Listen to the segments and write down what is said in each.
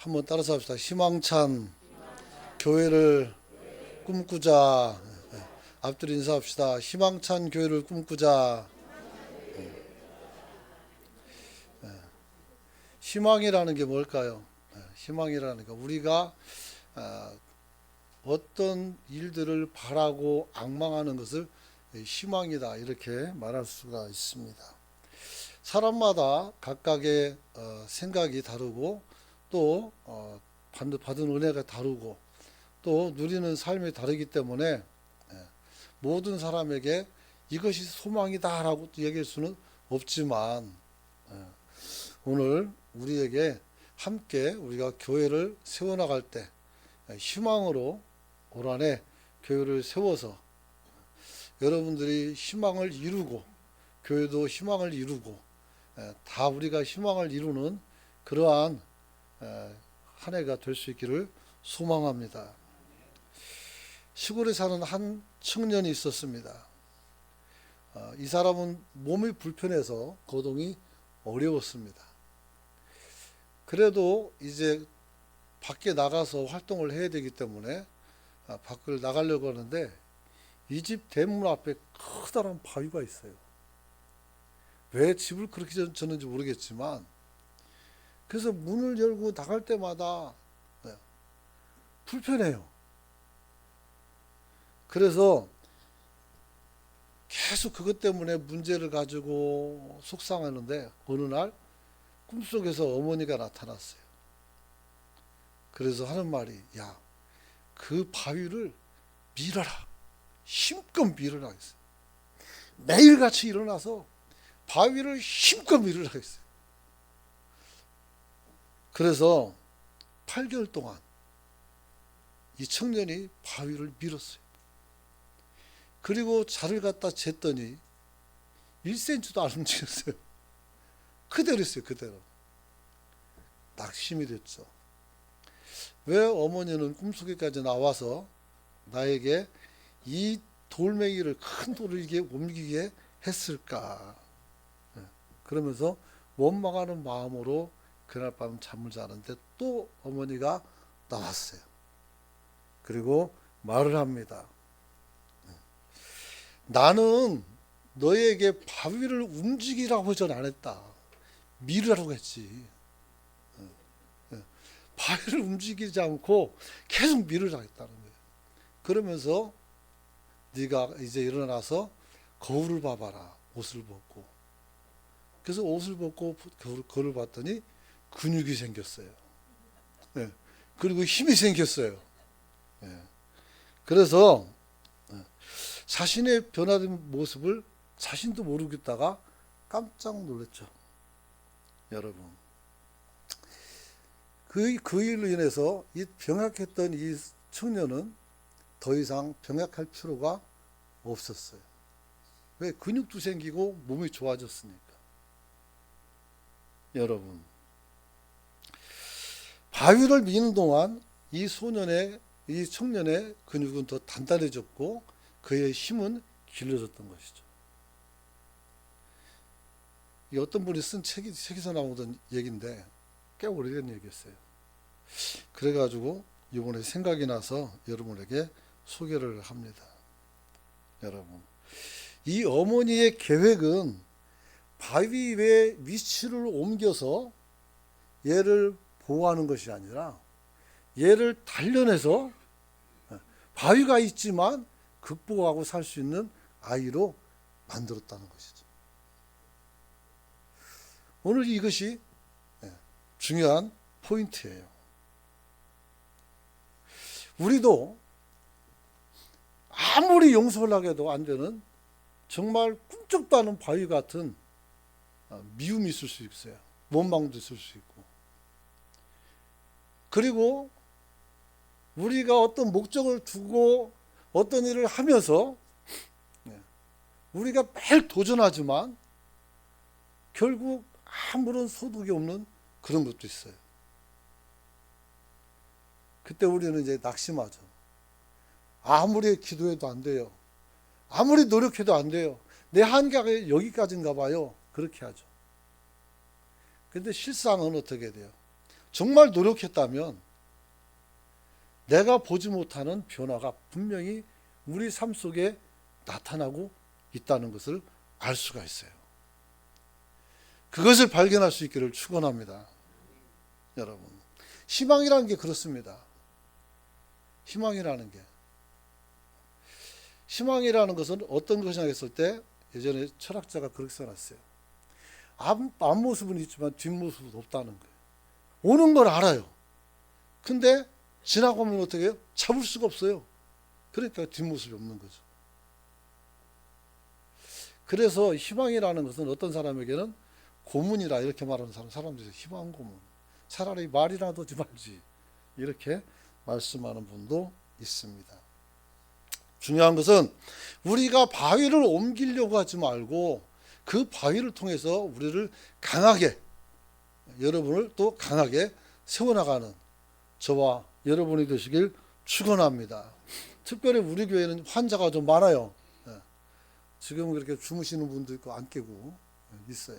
한번 따라서 합시다. 희망찬 교회를 꿈꾸자. 앞뒤로 인사합시다. 희망찬 교회를 꿈꾸자. 희망이라는 게 뭘까요? 희망이라는 게 우리가 어떤 일들을 바라고 악망하는 것을 희망이다 이렇게 말할 수가 있습니다. 사람마다 각각의 생각이 다르고 또 받은 은혜가 다르고 또 누리는 삶이 다르기 때문에 모든 사람에게 이것이 소망이다라고 얘기할 수는 없지만 오늘 우리에게 함께 우리가 교회를 세워나갈 때 희망으로 올 한해 교회를 세워서 여러분들이 희망을 이루고 교회도 희망을 이루고 다 우리가 희망을 이루는 그러한 한 해가 될 수 있기를 소망합니다. 시골에 사는 한 청년이 있었습니다. 이 사람은 몸이 불편해서 거동이 어려웠습니다. 그래도 이제 밖에 나가서 활동을 해야 되기 때문에 밖을 나가려고 하는데 이 집 대문 앞에 커다란 바위가 있어요. 왜 집을 그렇게 졌는지 모르겠지만 그래서 문을 열고 나갈 때마다 불편해요. 그래서 계속 그것 때문에 문제를 가지고 속상하는데 어느 날 꿈속에서 어머니가 나타났어요. 그래서 하는 말이 야, 그 바위를 밀어라. 힘껏 밀어라 했어요. 매일같이 일어나서 바위를 힘껏 밀으라 했어요. 그래서 8개월 동안 이 청년이 바위를 밀었어요. 그리고 자를 갖다 쟀더니 1cm도 안 움직였어요. 그대로 있어요. 그대로. 낙심이 됐죠. 왜 어머니는 꿈속에까지 나와서 나에게 이 돌멩이를 큰 돌을 이게 옮기게 했을까? 그러면서 원망하는 마음으로 그날 밤 잠을 자는데 또 어머니가 나왔어요. 그리고 말을 합니다. 나는 너에게 바위를 움직이라고 하지 안 했다. 밀으라고 했지. 바위를 움직이지 않고 계속 밀으라고 했다는 거예요. 그러면서 네가 이제 일어나서 거울을 봐봐라. 옷을 벗고. 그래서 옷을 벗고 거울을 봤더니 근육이 생겼어요. 그리고 힘이 생겼어요. 그래서 자신의 변화된 모습을 자신도 모르고 있다가 깜짝 놀랐죠. 여러분. 그 일로 인해서 이 병약했던 이 청년은 더 이상 병약할 필요가 없었어요. 왜? 근육도 생기고 몸이 좋아졌으니까. 여러분. 바위를 미는 동안 이 청년의 근육은 더 단단해졌고 그의 힘은 길러졌던 것이죠. 이 어떤 분이 쓴 책에서 나오던 얘기인데 꽤 오래된 얘기였어요. 그래가지고 이번에 생각이 나서 여러분에게 소개를 합니다. 여러분, 이 어머니의 계획은 바위 위에 위치를 옮겨서 얘를 보호하는 것이 아니라 얘를 단련해서 바위가 있지만 극복하고 살 수 있는 아이로 만들었다는 것이죠. 오늘 이것이 중요한 포인트예요. 우리도 아무리 용서하려고 해도 안 되는 정말 꿈쩍도 않은 바위 같은 미움이 있을 수 있어요. 원망도 있을 수 있고. 그리고 우리가 어떤 목적을 두고 어떤 일을 하면서 우리가 매일 도전하지만 결국 아무런 소득이 없는 그런 것도 있어요. 그때 우리는 이제 낙심하죠. 아무리 기도해도 안 돼요. 아무리 노력해도 안 돼요. 내 한계가 여기까지인가 봐요. 그렇게 하죠. 근데 실상은 어떻게 돼요? 정말 노력했다면 내가 보지 못하는 변화가 분명히 우리 삶 속에 나타나고 있다는 것을 알 수가 있어요. 그것을 발견할 수 있기를 축원합니다. 여러분, 희망이라는 게 그렇습니다. 희망이라는 것은 어떤 것이냐 했을 때 예전에 철학자가 그렇게 써놨어요. 앞모습은 있지만 뒷모습은 없다는 거예요. 오는 걸 알아요. 근데 지나가면 어떻게 해요? 잡을 수가 없어요. 그러니까 뒷모습이 없는 거죠. 그래서 희망이라는 것은 어떤 사람에게는 고문이라 이렇게 말하는 사람들이 희망 고문. 차라리 말이라도 하지 말지. 이렇게 말씀하는 분도 있습니다. 중요한 것은 우리가 바위를 옮기려고 하지 말고 그 바위를 통해서 우리를 강하게, 여러분을 또 강하게 세워나가는 저와 여러분이 되시길 축원합니다. 특별히 우리 교회는 환자가 좀 많아요. 지금 그렇게 주무시는 분도 있고 안 깨고 있어요.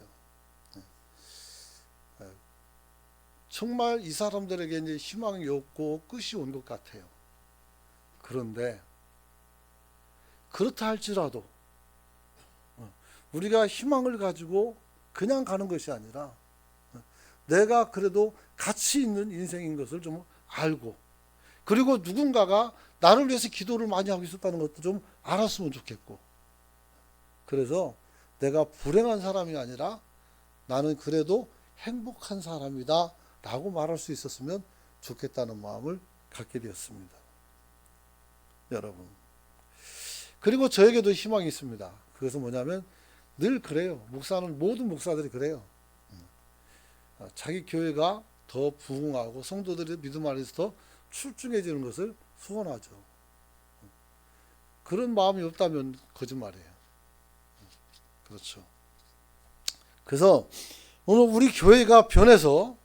정말 이 사람들에게 이제 희망이 없고 끝이 온 것 같아요. 그런데 그렇다 할지라도 우리가 희망을 가지고 그냥 가는 것이 아니라 내가 그래도 가치 있는 인생인 것을 좀 알고, 그리고 누군가가 나를 위해서 기도를 많이 하고 있었다는 것도 좀 알았으면 좋겠고, 그래서 내가 불행한 사람이 아니라 나는 그래도 행복한 사람이다 라고 말할 수 있었으면 좋겠다는 마음을 갖게 되었습니다. 여러분, 그리고 저에게도 희망이 있습니다. 그것은 뭐냐면 늘 그래요. 목사는, 모든 목사들이 그래요. 자기 교회가 더 부흥하고 성도들의 믿음 안에서 더 출중해지는 것을 소원하죠. 그런 마음이 없다면 거짓말이에요. 그렇죠. 그래서 오늘 우리 교회가 변해서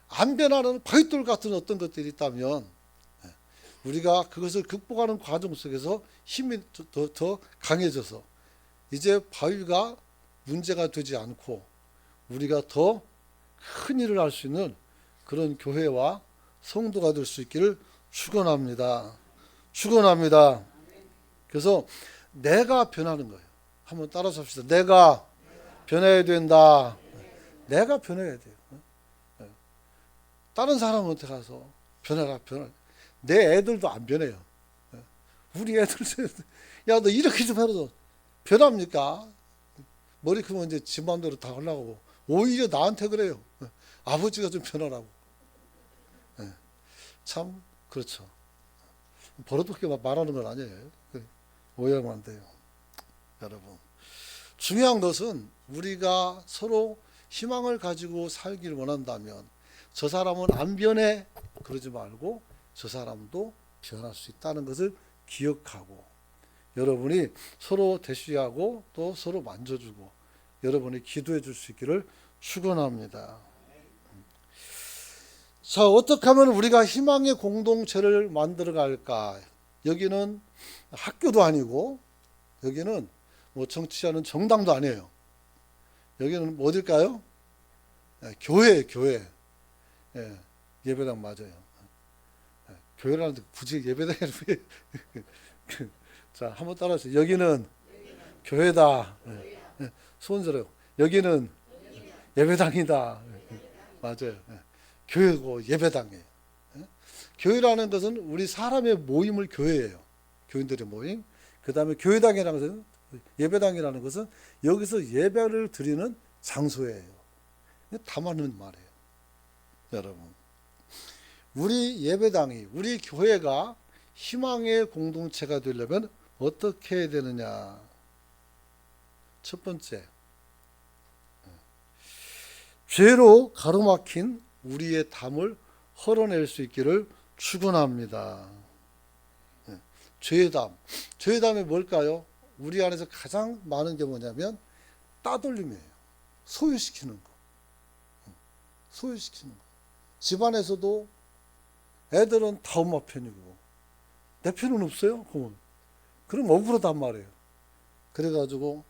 안 변하는 바위돌 같은 어떤 것들이 있다면 우리가 그것을 극복하는 과정 속에서 힘이 더 강해져서 이제 바위가 문제가 되지 않고 우리가 더 큰 일을 할 수 있는 그런 교회와 성도가 될 수 있기를 축원합니다. 축원합니다. 그래서 내가 변하는 거예요. 한번 따라서 합시다. 내가 변해야 된다. 내가 변해야 돼요. 다른 사람한테 가서 변해라. 내 애들도 안 변해요. 우리 애들, 야, 너 이렇게 좀 해라. 변합니까? 머리 크면 이제 지 마음대로 다 하려고. 오히려 나한테 그래요. 아버지가 좀 변하라고. 참 그렇죠. 버릇없게 말하는 건 아니에요. 오해하면 안 돼요. 여러분, 중요한 것은 우리가 서로 희망을 가지고 살기를 원한다면 저 사람은 안 변해 그러지 말고 저 사람도 변할 수 있다는 것을 기억하고, 여러분이 서로 대시하고 또 서로 만져주고 여러분이 기도해 줄 수 있기를 축원합니다. 자, 어떻게 하면 우리가 희망의 공동체를 만들어 갈까? 여기는 학교도 아니고 여기는 뭐 정치하는 정당도 아니에요. 여기는 어딜까요? 교회예요, 교회. 예배당 맞아요. 교회라는데 굳이 예배당이 자, 한번 따라하세요. 여기는 교회다. 손 들어요. 여기는 예배당이다. 맞아요. 교회고 예배당이에요. 교회라는 것은 우리 사람의 모임을 교회예요. 교인들의 모임. 그 다음에 교회당이라는 것은, 예배당이라는 것은 여기서 예배를 드리는 장소예요. 다 맞는 말이에요. 여러분, 우리 예배당이, 우리 교회가 희망의 공동체가 되려면 어떻게 해야 되느냐? 첫 번째, 죄로 가로막힌 우리의 담을 헐어낼 수 있기를 축원합니다. 죄의 담. 죄의 담이 뭘까요? 우리 안에서 가장 많은 게 뭐냐면 따돌림이에요. 소유시키는 거. 소유시키는 거. 집안에서도 애들은 다 엄마 편이고 내 편은 없어요? 그럼 억울하단 말이에요. 그래가지고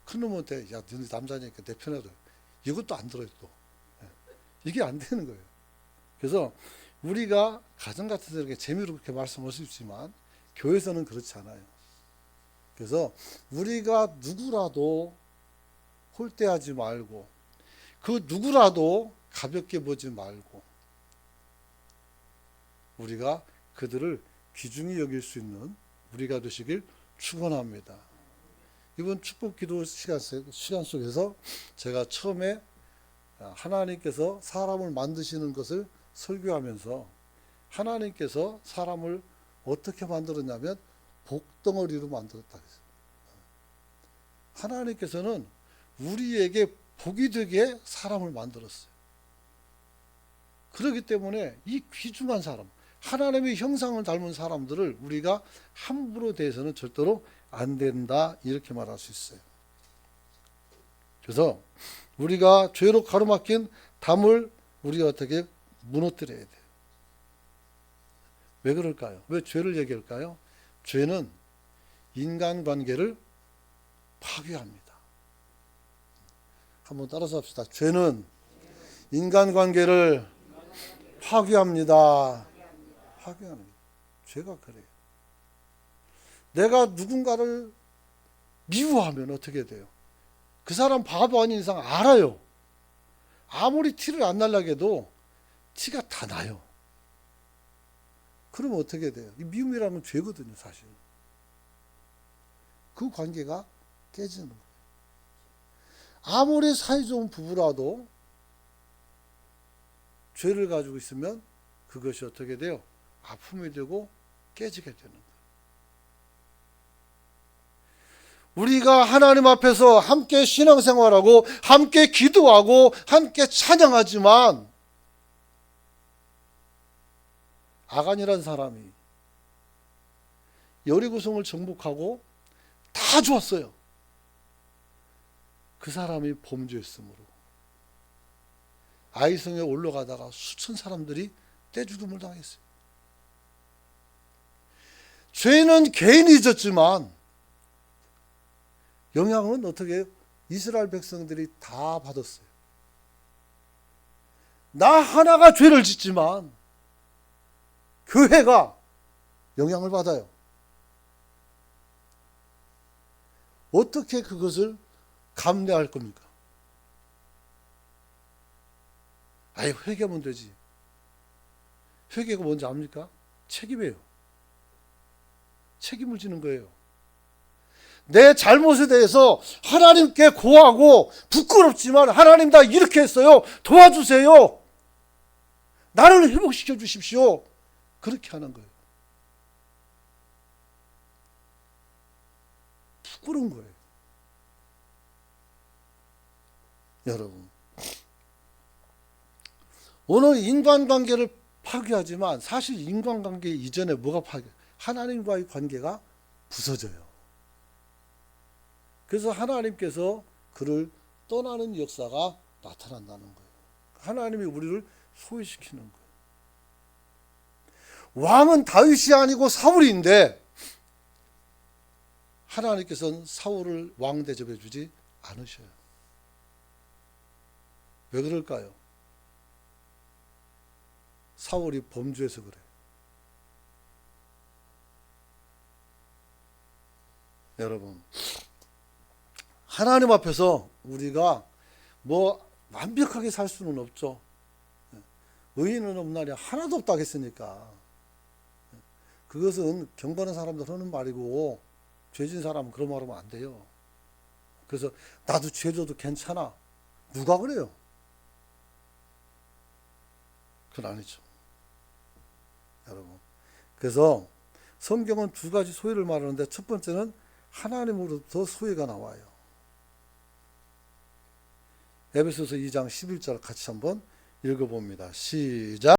큰 놈한테, 야, 너네 남자니까 내 편해라. 이것도 안 들어요 또. 이게 안 되는 거예요. 그래서 우리가 가정 같은 데 이렇게 재미로 그렇게 말씀할 수 있지만 교회에서는 그렇지 않아요. 그래서 우리가 누구라도 홀대하지 말고 그 누구라도 가볍게 보지 말고 우리가 그들을 귀중히 여길 수 있는 우리가 되시길 축원합니다. 이번 축복 기도 시간 속에서 제가 처음에 하나님께서 사람을 만드시는 것을 설교하면서 하나님께서 사람을 어떻게 만들었냐면 복덩어리로 만들었다 그랬어요. 하나님께서는 우리에게 복이 되게 사람을 만들었어요. 그렇기 때문에 이 귀중한 사람, 하나님의 형상을 닮은 사람들을 우리가 함부로 대해서는 절대로 안 된다, 이렇게 말할 수 있어요. 그래서 우리가 죄로 가로막힌 담을 우리가 어떻게 무너뜨려야 돼요. 왜 그럴까요? 왜 죄를 얘기할까요? 죄는 인간관계를 파괴합니다. 한번 따라서 합시다. 죄는 인간관계를 파괴합니다. 파괴하는 거예요. 죄가 그래요. 내가 누군가를 미워하면 어떻게 돼요? 그 사람 바보 아닌 이상 알아요. 아무리 티를 안 날라게 해도 티가 다 나요. 그러면 어떻게 돼요? 이 미움이라는 죄거든요, 사실. 그 관계가 깨지는 거예요. 아무리 사이좋은 부부라도 죄를 가지고 있으면 그것이 어떻게 돼요? 아픔이 되고 깨지게 되는 거예요. 우리가 하나님 앞에서 함께 신앙생활하고 함께 기도하고 함께 찬양하지만 아간이라는 사람이 여리고성을 정복하고 다 좋았어요. 그 사람이 범죄했으므로 아이성에 올라가다가 수천 사람들이 떼죽음을 당했어요. 죄는 개인이 졌지만 영향은 어떻게 이스라엘 백성들이 다 받았어요. 나 하나가 죄를 짓지만 교회가 영향을 받아요. 어떻게 그것을 감내할 겁니까? 아예 회개하면 되지. 회개가 뭔지 압니까? 책임이에요. 책임을 지는 거예요. 내 잘못에 대해서 하나님께 고하고 부끄럽지만 하나님 나 이렇게 했어요. 도와주세요. 나를 회복시켜 주십시오. 그렇게 하는 거예요. 부끄러운 거예요. 여러분, 오늘 인간관계를 파괴하지만 사실 인간관계 이전에 뭐가 파괴? 하나님과의 관계가 부서져요. 그래서 하나님께서 그를 떠나는 역사가 나타난다는 거예요. 하나님이 우리를 소외시키는 거예요. 왕은 다윗이 아니고 사울인데 하나님께서는 사울을 왕 대접해 주지 않으셔요. 왜 그럴까요? 사울이 범죄해서 그래요. 여러분, 하나님 앞에서 우리가 뭐 완벽하게 살 수는 없죠. 의인은 없나니 하나도 없다 했으니까. 그것은 경건한 사람들 하는 말이고 죄진 사람은 그런 말 하면 안 돼요. 그래서 나도 죄 져도 괜찮아. 누가 그래요? 그건 아니죠. 여러분. 그래서 성경은 두 가지 소유를 말하는데 첫 번째는 하나님으로부터 소유가 나와요. 에베소서 2장 11절 같이 한번 읽어봅니다. 시작.